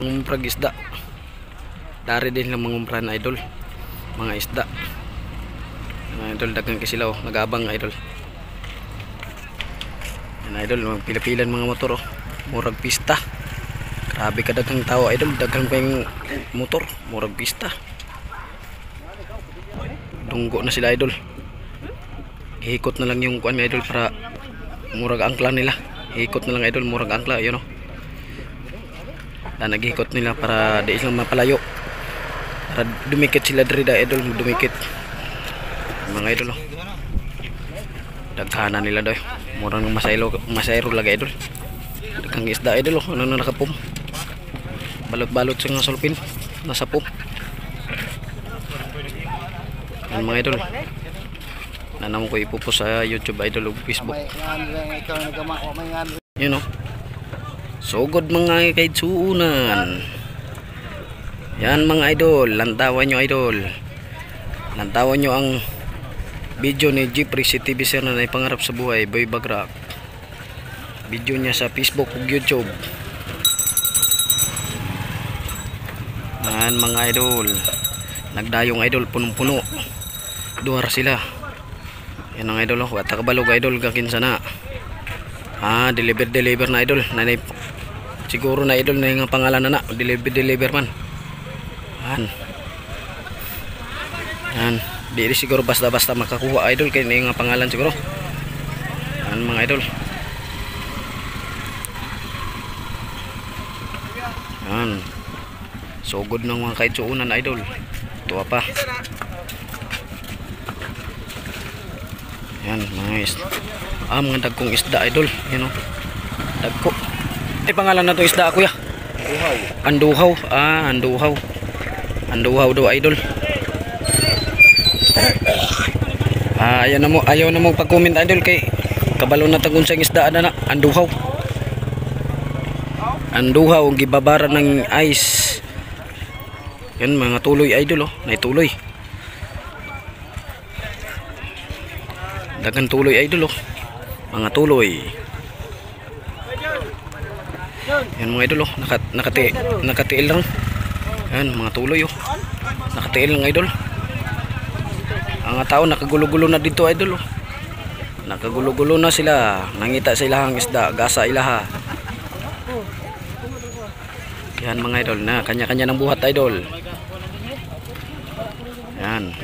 Mumprag isda. Dari din lang mangumpran idol. Mga isda. Idol dagang kisilaw, nagabang idol. Yan idol, pila-pilan mga motor oh. Murag pista. Grabe ka dagang tao idol, dagang pa yung motor, murag pista. Dunggo na sila idol. Ihikot na lang yung kuan idol para murag angkla nila. Ihikot na lang idol, murag angkla, yun oh. Nagihikot nila para di lang mapalayo. Para dumikit sila diri da idol, dumikit. Mga idol oh. Daghana nila doy. Murang masayro lagi idol. Daghang isda idol oh, ano na nakapum. Balot-balot sa nga sulpin nasa pum. Yan mga idol. Nanamo ko ipopost sa YouTube idol ug Facebook. Yun oh. Sugod mga kaidsuunan. Yan mga idol, lantawan nyo idol. Lantawan nyo ang video ni Jeffrey CTV Sir na pangarap sa buhay, Boy Bagrak. Video niya sa Facebook ug YouTube. Yan mga idol. Nagdayong idol, punong-puno. Duhar sila. Yan ang idol, wata kabalog idol kakinsa na. Deliver na idol. Nanay siguro na idol na yung pangalan na deliver man. Yan. Di siguro basta-basta makakuha idol kay yung pangalan siguro. Yan mga idol. Yan. Sugod ng mga kaitsuunan idol. Tuwa pa. Yan mga isda. Mga dagkong isda idol. Yan o. Dagko. Pangalan na to isda kuya? Anduhaw. Anduhaw. Anduhaw do idol. Ayaw na mo pag-comment idol kay kabalo na tagun sa isda na anduhaw. Anduhaw gibabara ng ice. Yan mga tuloy idol oh, naituloy. Dagan tuloy idol oh. Mga tuloy. Yan mga idol oh, nakatiil lang. Yan mga tuloy oh. Nakatiil lang idol. Ang tao nakagulo-gulo na dito idol oh. Nakagulo-gulo na sila. Nangita sa ilahang isda, gasa ilaha. Yan mga idol na kanya-kanya ng buhat idol. Yan.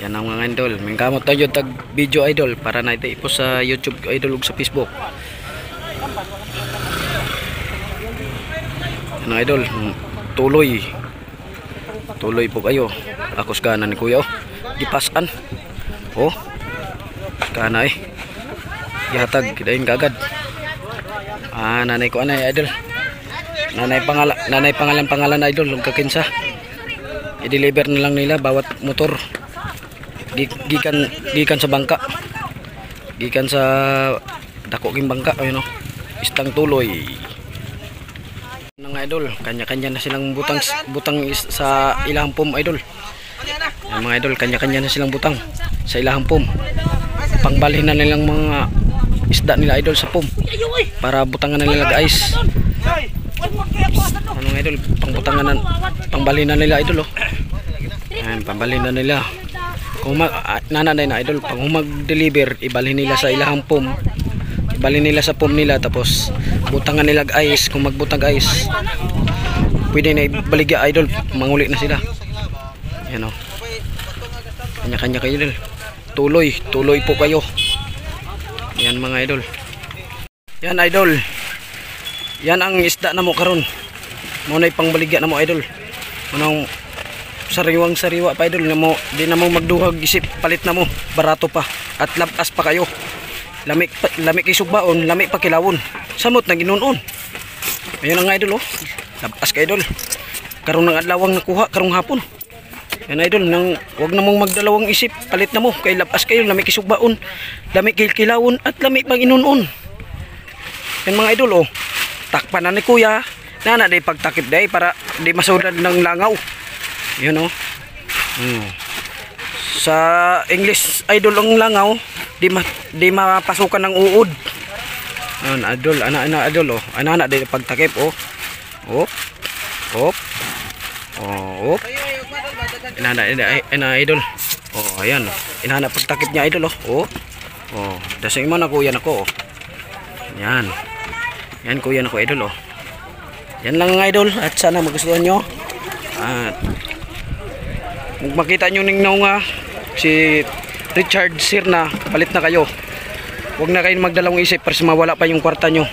Yan ang mga idol. Mingkamot tayo tag video idol para na ito ipost sa YouTube idol ug sa Facebook. Yan ang idol. Tuloy. Tuloy po kayo. Ako skana ni kuya oh. Gipasan. Oh. Skana eh. Gihatag kidain kagad. Nanay ko anay idol. Nanay pangalan idol ug kakinsa. I-deliver na lang nila bawat motor. Gikan sa bangka. Gikan sa dako king bangka ayun oh. Istang tuloy. Mga idol, kanya-kanya na silang butang sa ilahang pum idol. Yan mga idol, kanya-kanya na silang butang sa ilahang pum. Pangbalhin na nilang mga isda nila idol sa pum para butangan na nila guys. Ano mga idol, pangbalhin na nila idol oh. Yan, pangbalhin na nila. Kung nananay na idol, pag mag-deliver, ibalhin nila sa ilahang pum. Ibalhin nila sa pum nila tapos butangan nila guys. Kung magbutang guys, pwede na ibaligya idol, manguli na sila. Yan oh. Kanya-kanya kayo idol. Tuloy po kayo. Yan mga idol. Yan idol. Yan ang isda na mo karon. Muna pangbaligya na mo idol. Anong sariwang-sariwa pa idol na mo, di na mo magduhag isip, palit na mo, barato pa at labas pa kayo. Lamik isugbaon, lamik pa kilawon. Samot na ginunon. Ayun ang idol oh. Labas ka idol. Karon ng adlawang nakuha karong hapon. Yan idol, nang wag na mong magdalawang isip, palit na mo kay labas kayo, lamik isugbaon, lamik kilawon at lamik pang inunon. Yan mga idol oh. Takpan na ni kuya. Nana day pagtakip day para di masudad ng langaw. Yun oh. Sa English idol ang langaw, di mapasukan ng uod. Ayan, idol, ana idol, oh. Ana din pagtakip, oh. Op. Op. Oh, op. Ina idol. Oh, ayan. Inana pagtakip niya idol, oh. Oh, dasing mo na kuya nako, oh. Yan. Yan kuya nako idol, oh. Yan lang ang idol at sana magustuhan nyo. At makita nyo ningnaw nga si Richard Sirna, palit na kayo. Huwag na kayong magdalawang isip para mawala pa yung kwarta nyo.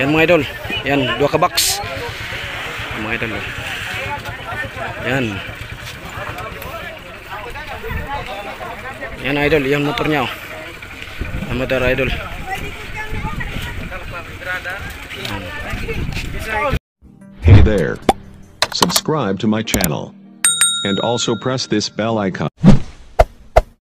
Yan mga idol. Yan, 2 ka box. Mga idol. Yan. Yan idol, yan motor nya, oh. Yan motor idol. Hey there. Subscribe to my channel. And also press this bell icon.